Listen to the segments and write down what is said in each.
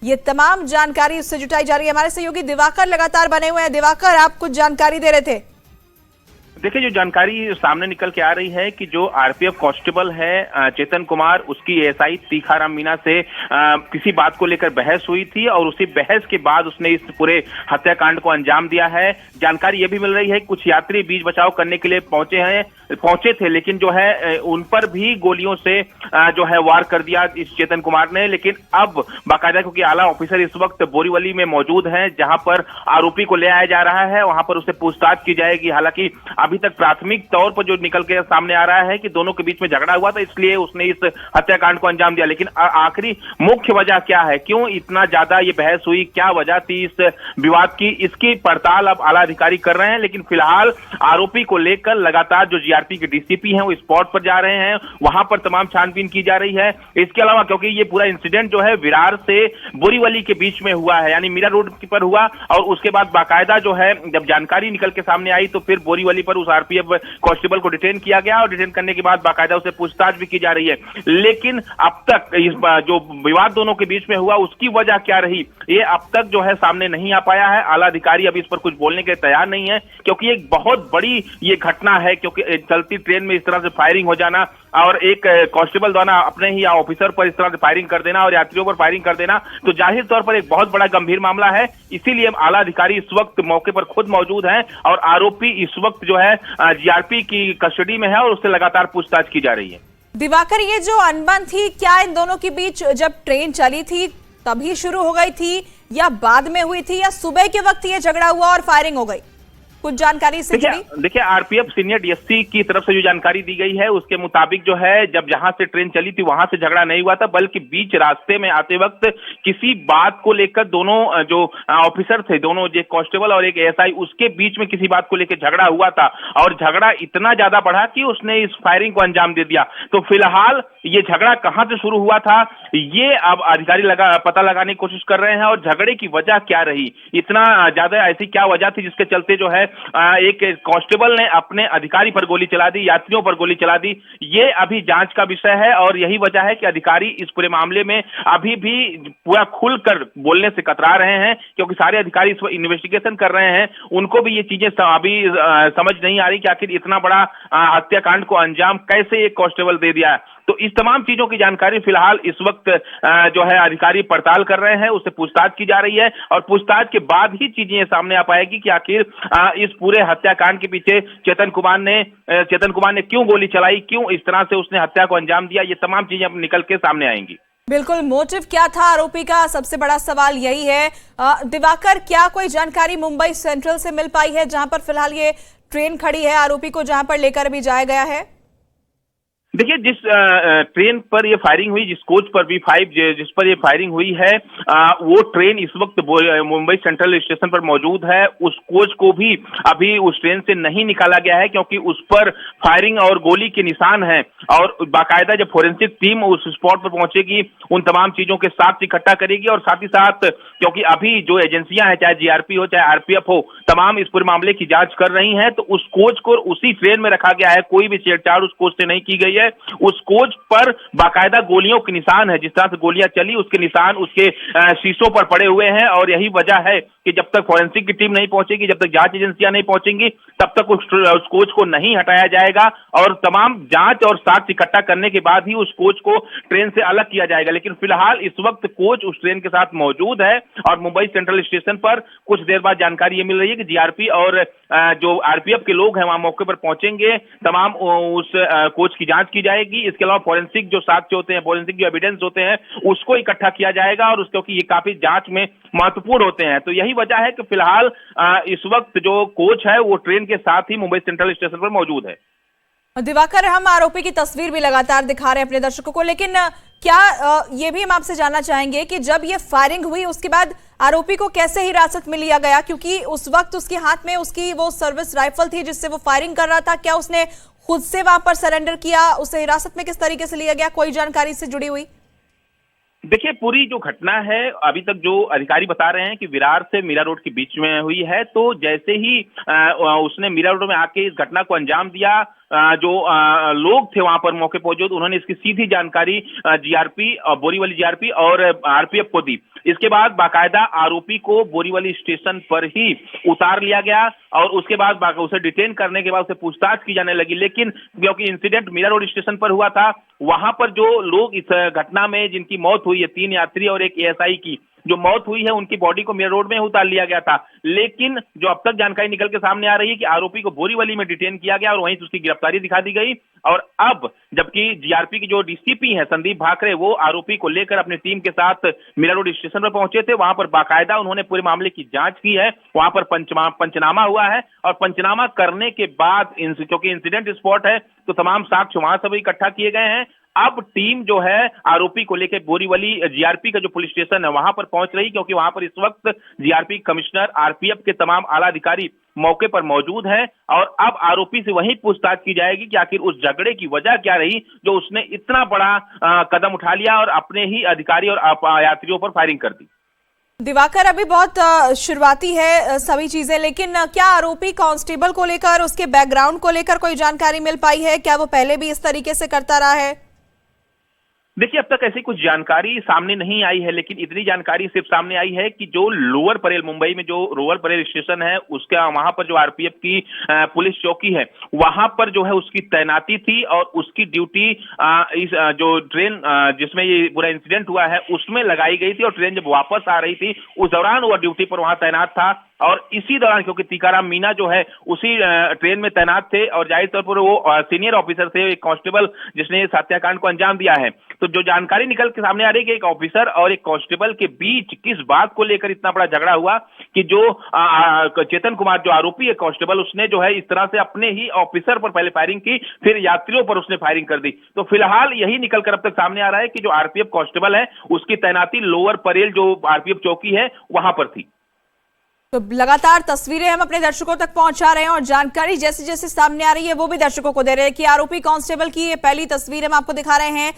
ये तमाम जानकारी उससे जुटाई जा रही है। हमारे सहयोगी दिवाकर लगातार बने हुए हैं। दिवाकर, आप कुछ जानकारी दे रहे थे। देखिए, जो जानकारी सामने निकल के आ रही है कि जो आरपीएफ कांस्टेबल है चेतन कुमार, उसकी एएसआई तीखाराम मीना से किसी बात को लेकर बहस हुई थी और उसी बहस के बाद उसने इस पूरे हत्याकांड को अंजाम दिया है। जानकारी ये भी मिल रही है कुछ यात्री बीच बचाव करने के लिए पहुंचे थे, लेकिन जो है उन पर भी गोलियों से जो है वार कर दिया इस चेतन कुमार ने। लेकिन अब बाकायदा, क्योंकि आला ऑफिसर इस वक्त बोरीवली में मौजूद है जहां पर आरोपी को ले आया जा रहा है, वहां पर उससे पूछताछ की जाएगी। हालांकि अभी तक प्राथमिक तौर पर जो निकल के सामने आ रहा है कि दोनों के बीच में झगड़ा हुआ था, इसलिए उसने इस हत्याकांड को अंजाम दिया। लेकिन आखिरी मुख्य वजह क्या है, क्यों इतना ज्यादा ये बहस हुई, क्या वजह थी इस विवाद की, इसकी पड़ताल अब आला अधिकारी कर रहे हैं। लेकिन फिलहाल आरोपी को लेकर लगातार जो जीआरपी के डीसीपी हैं वो स्पॉट पर जा रहे हैं, वहां पर तमाम छानबीन की जा रही है। इसके अलावा क्योंकि ये पूरा इंसिडेंट जो है विरार से बोरीवली के बीच में हुआ है, यानी मीरा रोड पर हुआ, और उसके बाद बाकायदा जो है जब जानकारी निकल के सामने आई तो फिर बोरीवली पर उस आरपीएफ कांस्टेबल को डिटेन किया गया और डिटेन करने के बाद बाकायदा उसे पूछताछ भी की जा रही है। लेकिन अब तक इस जो विवाद दोनों के बीच में हुआ उसकी वजह क्या रही, ये अब तक जो है सामने नहीं आ पाया है। आला अधिकारी अभी इस पर कुछ बोलने के लिए तैयार नहीं है, क्योंकि एक बहुत बड़ी ये घटना है। क्योंकि चलती ट्रेन में इस तरह से फायरिंग हो जाना और एक कांस्टेबल द्वारा अपने ही ऑफिसर पर इस तरह से फायरिंग कर देना और यात्रियों पर फायरिंग कर देना, तो जाहिर तौर पर एक बहुत बड़ा गंभीर मामला है। इसीलिए आला अधिकारी इस वक्त मौके पर खुद मौजूद हैं और आरोपी इस वक्त जो है जीआरपी की कस्टडी में है और उससे लगातार पूछताछ की जा रही है। दिवाकर, ये जो अनबन थी, क्या इन दोनों के बीच जब ट्रेन चली थी तभी शुरू हो गई थी या बाद में हुई थी, या सुबह के वक्त ये झगड़ा हुआ और फायरिंग हो गई? कुछ जानकारी से जुड़ी? देखिए, आरपीएफ सीनियर डीएसपी की तरफ से जो जानकारी दी गई है उसके मुताबिक जो है जब जहां से ट्रेन चली थी वहां से झगड़ा नहीं हुआ था, बल्कि बीच रास्ते में आते वक्त किसी बात को लेकर दोनों जो ऑफिसर थे, दोनों जो कांस्टेबल और एक एएसआई, उसके बीच में किसी बात को लेकर झगड़ा हुआ था और झगड़ा इतना ज्यादा बढ़ा कि उसने इस फायरिंग को अंजाम दे दिया। तो फिलहाल ये झगड़ा कहां से शुरू हुआ था, ये अब अधिकारी पता लगाने की कोशिश कर रहे हैं और झगड़े की वजह क्या रही, इतना ज्यादा ऐसी क्या वजह थी जिसके चलते जो है एक कांस्टेबल ने अपने अधिकारी पर गोली चला दी, यात्रियों पर गोली चला दी। ये अभी जांच का विषय है और यही वजह है कि अधिकारी इस पूरे मामले में अभी भी पूरा खुलकर बोलने से कतरा रहे हैं, क्योंकि सारे अधिकारी इस पर इन्वेस्टिगेशन कर रहे हैं। उनको भी ये चीजें अभी समझ नहीं आ रही कि आखिर इतना बड़ा हत्याकांड को अंजाम कैसे एक कांस्टेबल दे दिया है। तो इस तमाम चीजों की जानकारी फिलहाल इस वक्त जो है अधिकारी पड़ताल कर रहे हैं, उससे पूछताछ की जा रही है और पूछताछ के बाद ही चीजें सामने आ पाएगी कि आखिर इस पूरे हत्याकांड के पीछे चेतन कुमार ने क्यों गोली चलाई, क्यों इस तरह से उसने हत्या को अंजाम दिया। ये तमाम चीजें अब निकल के सामने आएंगी। बिल्कुल, मोटिव क्या था आरोपी का, सबसे बड़ा सवाल यही है। दिवाकर, क्या कोई जानकारी मुंबई सेंट्रल से मिल पाई है जहां पर फिलहाल ये ट्रेन खड़ी है, आरोपी को जहां पर लेकर भी जाया गया है? देखिए, जिस ट्रेन पर ये फायरिंग हुई, जिस कोच पर V5 जिस पर ये फायरिंग हुई है, वो ट्रेन इस वक्त मुंबई सेंट्रल स्टेशन पर मौजूद है। उस कोच को भी अभी उस ट्रेन से नहीं निकाला गया है, क्योंकि उस पर फायरिंग और गोली के निशान हैं और बाकायदा जब फोरेंसिक टीम उस स्पॉट पर पहुंचेगी, उन तमाम चीजों के साथ इकट्ठा करेगी और साथ ही साथ क्योंकि अभी जो एजेंसियां हैं, चाहे जीआरपी हो चाहे आरपीएफ हो, तमाम इस पूरे मामले की जांच कर रही हैं, तो उस कोच को उसी ट्रेन में रखा गया है। कोई भी छेड़छाड़ उस कोच से नहीं की गई है। उस कोच पर बाकायदा गोलियों के निशान है, जिस तरह से गोलियां चली उसके निशान उसके शीशों पर पड़े हुए हैं और यही वजह है कि जब तक फोरेंसिक की टीम नहीं पहुंचेगी, जब तक जांच एजेंसियां नहीं पहुंचेंगी, तब तक उस कोच को नहीं हटाया जाएगा और तमाम जांच और साक्ष्य इकट्ठा करने के बाद ही उस कोच को ट्रेन से अलग किया जाएगा। लेकिन फिलहाल इस वक्त कोच उस ट्रेन के साथ मौजूद है और मुंबई सेंट्रल स्टेशन पर कुछ देर बाद जानकारी ये मिल रही है कि जीआरपी और जो आरपीएफ के लोग हैं वहां मौके पर पहुंचेंगे, तमाम उस कोच की जांच की जाएगी। इसके अलावा फोरेंसिक जो साक्ष्य होते हैं, फोरेंसिक जो एविडेंस होते हैं, उसको इकट्ठा किया जाएगा और क्योंकि ये काफी जांच में महत्वपूर्ण होते हैं। तो यही वजह है कि फिलहाल इस वक्त जो कोच है वो ट्रेन के साथ ही मुंबई सेंट्रल स्टेशन पर मौजूद है। दिवाकर, हम आरोपी की तस्वीर भी लगातार दिखा रहे हैं अपने दर्शकों को, लेकिन क्या ये भी हम आपसे जानना चाहेंगे कि जब ये फायरिंग हुई उसके बाद आरोपी को कैसे हिरासत में लिया गया, क्योंकि उस वक्त उसके हाथ में उसकी वो सर्विस राइफल थी जिससे वो फायरिंग कर रहा था। क्या उसने खुद से वहां पर सरेंडर किया, उसे हिरासत में किस तरीके से लिया गया, कोई जानकारी से जुड़ी हुई? देखिए, पूरी जो घटना है अभी तक जो अधिकारी बता रहे हैं कि विरार से मीरा रोड के बीच में हुई है। तो जैसे ही उसने मीरा रोड में आके इस घटना को अंजाम दिया, जो लोग थे वहां पर मौके मौजूद, उन्होंने इसकी सीधी जानकारी जीआरपी, बोरीवली जीआरपी और आरपीएफ को दी। इसके बाद बाकायदा आरोपी को बोरीवली स्टेशन पर ही उतार लिया गया और उसके बाद उसे डिटेन करने के बाद उसे पूछताछ की जाने लगी। लेकिन क्योंकि इंसिडेंट मीरा रोड स्टेशन पर हुआ था, वहां पर जो लोग इस घटना में जिनकी मौत हुई है, 3 यात्री और एक एएसआई की जो मौत हुई है, उनकी बॉडी को मीरा रोड में उतार लिया गया था। लेकिन जो अब तक जानकारी निकल के सामने आ रही है कि आरोपी को बोरीवली में डिटेन किया गया और वहीं से उसकी गिरफ्तारी दिखा दी गई। और अब जबकि जीआरपी की जो डीसीपी है संदीप भाकरे, वो आरोपी को लेकर अपनी टीम के साथ मीरा रोड स्टेशन पर पहुंचे थे। वहां पर बाकायदा उन्होंने पूरे मामले की जांच की है, वहां पर पंचनामा हुआ है और पंचनामा करने के बाद क्योंकि इंसिडेंट स्पॉट है तो तमाम साक्ष्य वहां से भी इकट्ठा किए गए हैं। अब टीम जो है आरोपी को लेकर बोरीवली जीआरपी का जो पुलिस स्टेशन है वहां पर पहुंच रही, क्योंकि वहां पर इस वक्त जीआरपी कमिश्नर, आरपीएफ के तमाम आला अधिकारी मौके पर मौजूद हैं और अब आरोपी से वही पूछताछ की जाएगी कि आखिर उस झगड़े की वजह क्या रही जो उसने इतना बड़ा कदम उठा लिया और अपने ही अधिकारी और यात्रियों पर फायरिंग कर दी। दिवाकर, अभी बहुत शुरुआती है सभी चीजें, लेकिन क्या आरोपी कांस्टेबल को लेकर, उसके बैकग्राउंड को लेकर कोई जानकारी मिल पाई है? क्या वो पहले भी इस तरीके से करता रहा है? देखिए, अब तक ऐसी कुछ जानकारी सामने नहीं आई है, लेकिन इतनी जानकारी सिर्फ सामने आई है कि जो लोअर परेल, मुंबई में जो लोअर परेल स्टेशन है, उसका वहां पर जो आरपीएफ की पुलिस चौकी है, वहां पर जो है उसकी तैनाती थी और उसकी ड्यूटी इस जो ट्रेन जिसमें ये पूरा इंसिडेंट हुआ है उसमें लगाई गई थी और ट्रेन जब वापस आ रही थी उस दौरान वो ड्यूटी पर वहां तैनात था। और इसी दौरान क्योंकि तीकाराम मीना जो है उसी ट्रेन में तैनात थे और जाहिर तौर पर वो सीनियर ऑफिसर थे, एक कांस्टेबल जिसने इस हत्याकांड को अंजाम दिया है। तो जो जानकारी निकल के सामने आ रही है कि एक ऑफिसर और एक कांस्टेबल के बीच किस बात को लेकर इतना बड़ा झगड़ा हुआ कि जो चेतन कुमार जो आरोपी है कांस्टेबल, उसने जो है इस तरह से अपने ही ऑफिसर पर पहले फायरिंग की, फिर यात्रियों पर उसने फायरिंग कर दी। तो फिलहाल यही निकलकर अब तक सामने आ रहा है कि जो आरपीएफ कांस्टेबल है उसकी तैनाती लोअर परेल जो आरपीएफ चौकी है वहां पर थी। तो लगातार तस्वीरें हम अपने दर्शकों तक पहुंचा रहे हैं और जानकारी जैसे जैसे सामने आ रही है वो भी दर्शकों को दे रहे हैं कि आरोपी कांस्टेबल की ये पहली तस्वीर हम आपको दिखा रहे हैं।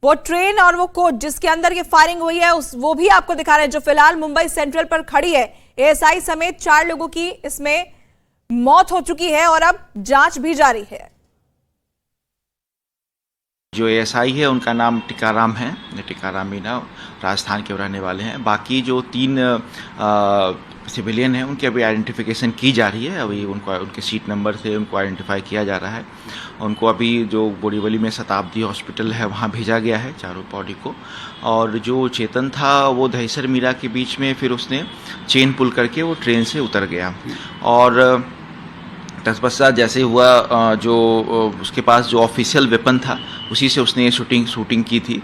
वो ट्रेन और वो कोच जिसके अंदर ये फायरिंग हुई है वो भी आपको दिखा रहे हैं, जो फिलहाल मुंबई सेंट्रल पर खड़ी है। एएसआई समेत 4 लोगों की इसमें मौत हो चुकी है और अब जांच भी जारी है। जो एएसआई है उनका नाम टीकाराम है, टीकाराम मीना, राजस्थान के रहने वाले हैं। बाकी जो 3 सिविलियन हैं उनकी अभी आइडेंटिफिकेशन की जा रही है। अभी उनको उनके सीट नंबर से उनको आइडेंटिफाई किया जा रहा है। उनको अभी जो बोरीवली में शताब्दी हॉस्पिटल है वहाँ भेजा गया है चारों बॉडी को। और जो चेतन था वो दहिसर मीरा के बीच में फिर उसने चेन पुल करके वो ट्रेन से उतर गया और तत्पश्चात जैसे हुआ जो उसके पास जो ऑफिशियल वेपन था उसी से उसने शूटिंग की थी।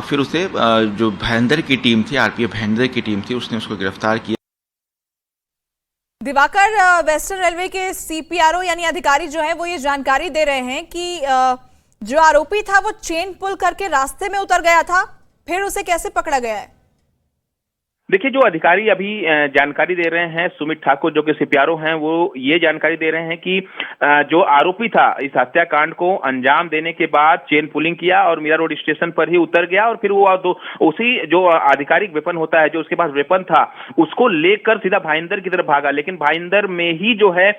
फिर उसे जो भाईंदर की टीम थी, आरपीएफ भाईंदर की टीम थी, उसने उसको गिरफ्तार किया। दिवाकर, वेस्टर्न रेलवे के सीपीआरओ यानी अधिकारी जो है वो ये जानकारी दे रहे हैं कि जो आरोपी था वो चेन पुल करके रास्ते में उतर गया था, फिर उसे कैसे पकड़ा गया है? देखिए, जो अधिकारी अभी जानकारी दे रहे हैं, सुमित ठाकुर जो कि सीपीआरओ हैं, वो ये जानकारी दे रहे हैं कि जो आरोपी था इस हत्याकांड को अंजाम देने के बाद चेन पुलिंग किया और मीरा रोड स्टेशन पर ही उतर गया और फिर वो उसी जो आधिकारिक वेपन होता है, जो उसके पास वेपन था, उसको लेकर सीधा भाईंदर की तरफ भागा। लेकिन भाईंदर में ही जो है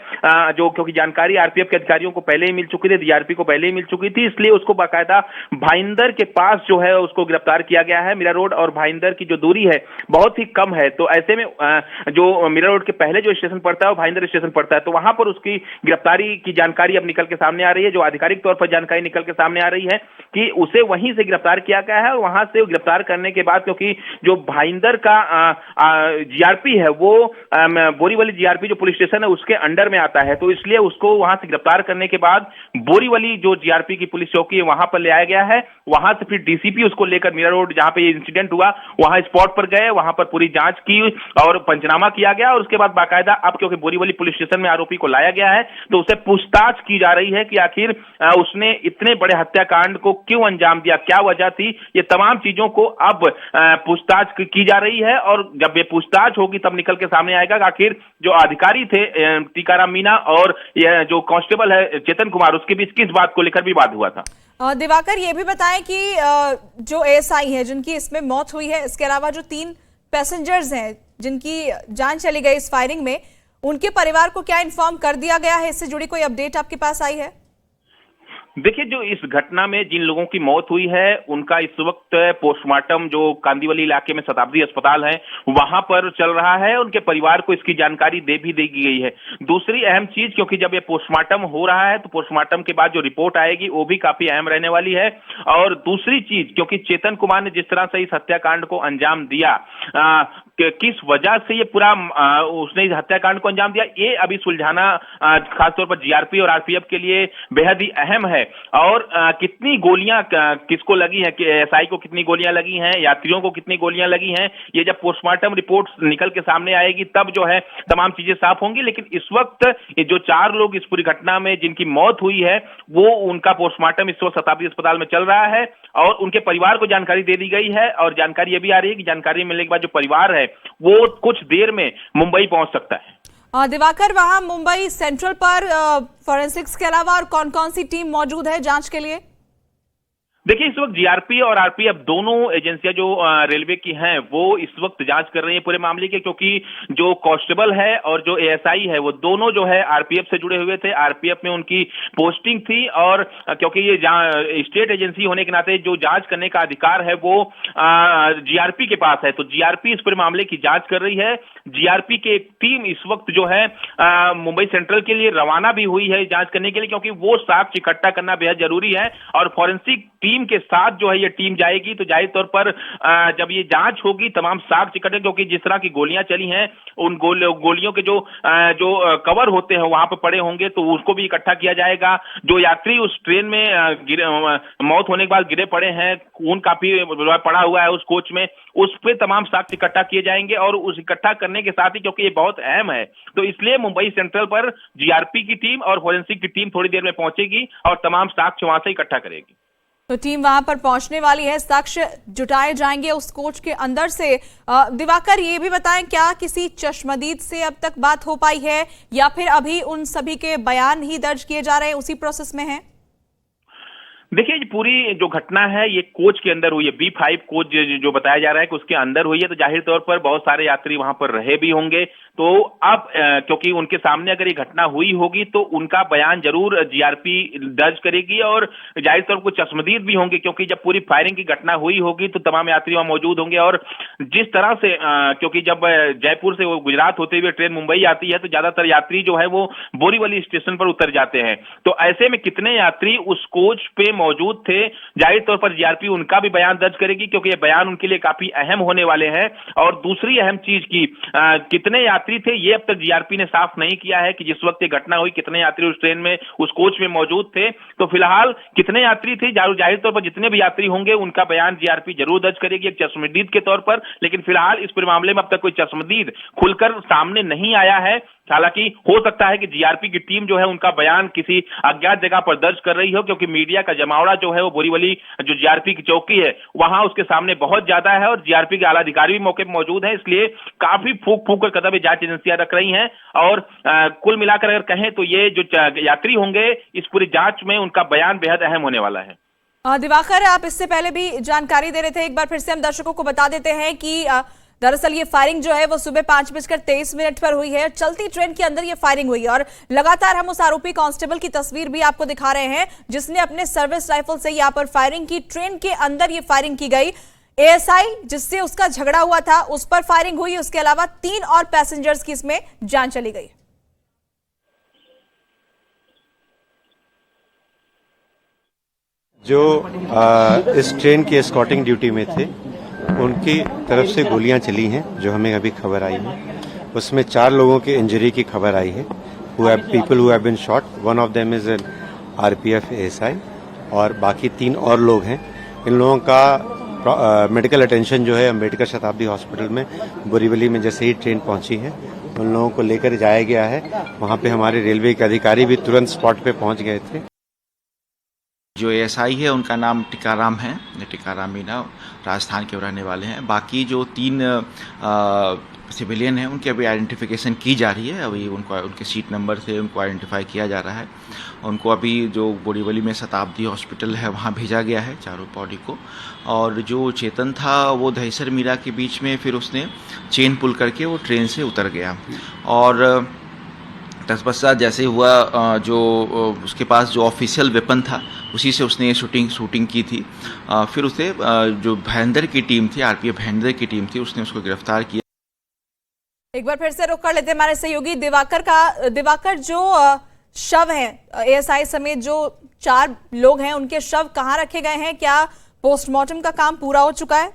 जो क्योंकि जानकारी आरपीएफ के अधिकारियों को पहले ही मिल चुकी थी, डीआरपी को पहले ही मिल चुकी थी, इसलिए उसको बाकायदा भाईंदर के पास जो है उसको गिरफ्तार किया गया है। मीरा रोड और भाईंदर की जो दूरी है बहुत ही कम है, तो ऐसे में जो मीरा रोड के पहले जो स्टेशन पड़ता है वो भाईंदर स्टेशन पड़ता है, तो वहां पर उसकी गिरफ्तारी की जानकारी अब निकल के सामने आ रही है। जो आधिकारिक तौर पर जानकारी निकल के सामने आ रही है कि उसे वहीं से गिरफ्तार किया गया है और वहां से गिरफ्तार करने के बाद क्योंकि जो भाईंदर का जीआरपी है वो बोरीवली जीआरपी जो पुलिस स्टेशन है उसके अंडर में आता है, तो इसलिए उसको वहां से गिरफ्तार करने के बाद बोरीवली जो जीआरपी की पुलिस चौकी है वहां पर ले आया गया है। वहां से फिर डीसीपी उसको लेकर मीरा रोड जहां पे ये इंसिडेंट हुआ वहां स्पॉट पर गए, वहां पर पूरी जांच की और पंचनामा किया गया और उसके बाद बाकायदा अब क्योंकि बोरीवली पुलिस स्टेशन में आरोपी को लाया गया है तो उसे पूछताछ की जा रही है कि आखिर उसने इतने बड़े हत्याकांड को क्यों अंजाम दिया, क्या वजह थी। ये तमाम चीजों को अब पूछताछ की जा रही है और जब ये पूछताछ होगी तब निकल के सामने आएगा कि आखिर जो अधिकारी थे टीकाराम मीना और ये जो कांस्टेबल है चेतन कुमार, उसके बीच किस बात को लेकर विवाद हुआ था। दिवाकर, ये भी बताएं कि जो एएसआई है जिनकी इसमें मौत हुई है, इसके अलावा जो 3 पैसेंजर्स हैं जिनकी जान चली गई इस फायरिंग में, उनके परिवार को क्या इन्फॉर्म कर दिया गया है? इससे जुड़ी कोई अपडेट आपके पास आई है? देखिए, जो इस घटना में जिन लोगों की मौत हुई है उनका इस वक्त पोस्टमार्टम जो कांदीवली इलाके में शताब्दी अस्पताल है वहां पर चल रहा है। उनके परिवार को इसकी जानकारी दे दी गई है। दूसरी अहम चीज, क्योंकि जब ये पोस्टमार्टम हो रहा है तो पोस्टमार्टम के बाद जो रिपोर्ट आएगी वो भी काफी अहम रहने वाली है। और दूसरी चीज, क्योंकि चेतन कुमार ने जिस तरह से इस हत्याकांड को अंजाम दिया, किस वजह से ये पूरा उसने इस हत्याकांड को अंजाम दिया, ये अभी सुलझाना खासतौर पर जीआरपी और आरपीएफ के लिए बेहद ही अहम है। और कितनी गोलियां किसको लगी हैं, कि एसआई को कितनी गोलियां लगी हैं, यात्रियों को कितनी गोलियां लगी हैं, ये जब पोस्टमार्टम रिपोर्ट निकल के सामने आएगी तब जो है तमाम चीजें साफ होंगी। लेकिन इस वक्त ये जो 4 लोग इस पूरी घटना में जिनकी मौत हुई है वो उनका पोस्टमार्टम इस वक्त शताब्दी अस्पताल में चल रहा है और उनके परिवार को जानकारी दे दी गई है। और जानकारी ये भी आ रही है कि जानकारी मिलने के बाद जो परिवार है वो कुछ देर में मुंबई पहुंच सकता है। दिवाकर, वहां मुंबई सेंट्रल पर फॉरेंसिक्स के अलावा और कौन कौन सी टीम मौजूद है जांच के लिए? देखिए, इस वक्त जीआरपी और आरपीएफ दोनों एजेंसियां जो रेलवे की हैं वो इस वक्त जांच कर रही है पूरे मामले की, क्योंकि जो कांस्टेबल है और जो एएसआई है वो दोनों जो है आरपीएफ से जुड़े हुए थे। आरपीएफ में उनकी पोस्टिंग थी और क्योंकि ये स्टेट एजेंसी होने के नाते जो जांच करने का अधिकार है वो जीआरपी के पास है, तो जीआरपी इस पूरे मामले की जांच कर रही है। जीआरपी की एक टीम इस वक्त जो है मुंबई सेंट्रल के लिए रवाना भी हुई है जांच करने के लिए, क्योंकि वो साक्ष्य इकट्ठा करना बेहद जरूरी है। और फॉरेंसिक टीम के साथ जो है ये टीम जाएगी, तो जाहिर तौर पर जब ये जांच होगी तमाम साक्ष्य इकट्ठे, क्योंकि जिस तरह की गोलियां चली हैं उन गोलियों के जो कवर होते हैं वहां पर पड़े होंगे तो उसको भी इकट्ठा किया जाएगा। जो यात्री उस ट्रेन में मौत होने के बाद गिरे पड़े हैं, खून काफी पड़ा हुआ है उस कोच में, उस पर तमाम साक्ष्य इकट्ठा किए जाएंगे। और उस इकट्ठा करने के साथ ही, क्योंकि ये बहुत अहम है, तो इसलिए मुंबई सेंट्रल पर जीआरपी की टीम और फॉरेंसिक की टीम थोड़ी देर में पहुंचेगी और तमाम साक्ष्य वहां से इकट्ठा करेगी। तो टीम वहां पर पहुंचने वाली है, साक्ष्य जुटाए जाएंगे उस कोच के अंदर से। दिवाकर, ये भी बताएं, क्या किसी चश्मदीद से अब तक बात हो पाई है या फिर अभी उन सभी के बयान ही दर्ज किए जा रहे हैं, उसी प्रोसेस में है? देखिए, ये पूरी जो घटना है ये कोच के अंदर हुई है। B5 कोच जो बताया जा रहा है कि उसके अंदर हुई है, तो जाहिर तौर पर बहुत सारे यात्री वहां पर रहे भी होंगे। तो अब क्योंकि उनके सामने अगर ये घटना हुई होगी तो उनका बयान जरूर जीआरपी दर्ज करेगी और जाहिर तौर पर चश्मदीद भी होंगे, क्योंकि जब पूरी फायरिंग की घटना हुई होगी तो तमाम यात्री वहां मौजूद होंगे। और जिस तरह से क्योंकि जब जयपुर से वो गुजरात होते हुए ट्रेन मुंबई आती है तो ज्यादातर यात्री जो है वो बोरीवली स्टेशन पर उतर जाते हैं, तो ऐसे में कितने यात्री उस कोच पे मौजूद थे, जाहिर तौर पर जीआरपी उनका भी बयान दर्ज करेगी, क्योंकि ये बयान उनके लिए काफी अहम होने वाले हैं। और दूसरी अहम चीज की कितने यात्री थे ये अब तक जीआरपी ने साफ नहीं किया है कि जिस वक्त ये घटना हुई कितने यात्री उस ट्रेन में उस कोच में मौजूद थे। तो फिलहाल कितने यात्री थे, जाहिर तौर पर जितने भी यात्री होंगे उनका बयान जीआरपी जरूर दर्ज करेगी एक चश्मदीद के तौर पर। लेकिन फिलहाल इस पूरे मामले में अब तक कोई चश्मदीद खुलकर सामने नहीं आया है। हालांकि हो सकता है कि जीआरपी की टीम जो है उनका बयान किसी अज्ञात जगह पर दर्ज कर रही हो, क्योंकि मीडिया का जमावड़ा जो है वो बोरीवली जो जीआरपी की चौकी है वहां उसके सामने बहुत ज्यादा है और जीआरपी के आला अधिकारी भी मौके पर मौजूद हैं, इसलिए काफी फूक फूक कर कदम जांच एजेंसियां रख रही हैं। और कुल मिलाकर अगर कहें तो ये जो यात्री होंगे इस पूरी जांच में उनका बयान बेहद अहम होने वाला है। दिवाकर, आप इससे पहले भी जानकारी दे रहे थे, एक बार फिर से हम दर्शकों को बता देते हैं कि दरअसल ये फायरिंग जो है वो सुबह 5:23 पर हुई है। चलती ट्रेन के अंदर ये फायरिंग हुई है और लगातार हम उस आरोपी कांस्टेबल की तस्वीर भी आपको दिखा रहे हैं जिसने अपने सर्विस राइफल से यहाँ पर फायरिंग की। ट्रेन के अंदर ये फायरिंग की गई। एएसआई जिससे उसका झगड़ा हुआ था उस पर फायरिंग हुई। उसके अलावा 3 और पैसेंजर्स की इसमें जान चली गई। जो इस ट्रेन की एस्कॉर्टिंग ड्यूटी में थे उनकी तरफ से गोलियां चली हैं, जो हमें अभी खबर आई है। उसमें 4 लोगों के इंजरी की खबर आई है। People who have been shot, one of them is an RPF ASI और बाकी 3 और लोग हैं। इन लोगों का मेडिकल अटेंशन जो है अम्बेडकर शताब्दी हॉस्पिटल में बोरीवली में जैसे ही ट्रेन पहुंची है उन लोगों को लेकर जाया गया है। वहां पे हमारे रेलवे के अधिकारी भी तुरंत स्पॉट पे पहुंच गए थे। जो एएसआई है उनका नाम टीकाराम है, टीकाराम मीना, राजस्थान के रहने वाले हैं। बाकी जो 3 सिविलियन हैं उनकी अभी आइडेंटिफिकेशन की जा रही है। अभी उनको उनके सीट नंबर से उनको आइडेंटिफाई किया जा रहा है। उनको अभी जो बोरीवली में शताब्दी हॉस्पिटल है वहाँ भेजा गया है चारों बॉडी को। और जो चेतन था वो दहिसर मीरा के बीच में फिर उसने चेन पुल करके वो ट्रेन से उतर गया और तसबसा जैसे हुआ जो उसके पास जो ऑफिशियल वेपन था उसी से उसने शूटिंग की थी। फिर उसे जो भयंदर की टीम थी, आरपीएफ भयंदर की टीम थी, उसने उसको गिरफ्तार किया। एक बार फिर से रुख कर लेते हैं हमारे सहयोगी दिवाकर जो शव है एएसआई समेत जो 4 लोग हैं उनके शव कहाँ रखे गए हैं? क्या पोस्टमार्टम का काम पूरा हो चुका है?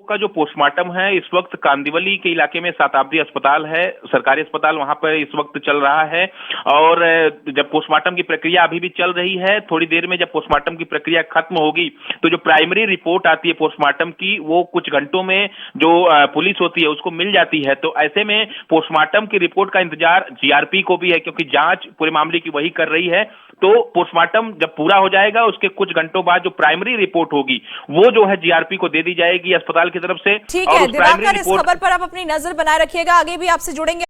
का जो पोस्टमार्टम है इस वक्त कांदिवली के इलाके में शताब्दी अस्पताल है, सरकारी अस्पताल वहां पर इस वक्त चल रहा है और जब पोस्टमार्टम की प्रक्रिया अभी भी चल रही है, थोड़ी देर में जब पोस्टमार्टम की प्रक्रिया खत्म होगी तो जो प्राइमरी रिपोर्ट आती है पोस्टमार्टम की वो कुछ घंटों में जो पुलिस होती है उसको मिल जाती है। तो ऐसे में पोस्टमार्टम की रिपोर्ट का इंतजार जीआरपी को भी है क्योंकि जांच पूरे मामले की वही कर रही है। तो पोस्टमार्टम जब पूरा हो जाएगा उसके कुछ घंटों बाद जो प्राइमरी रिपोर्ट होगी वो जो है जीआरपी को दे दी जाएगी अस्पताल की तरफ से। ठीक है दिवाकर, इस खबर पर आप अपनी नजर बनाए रखिएगा, आगे भी आपसे जुड़ेंगे।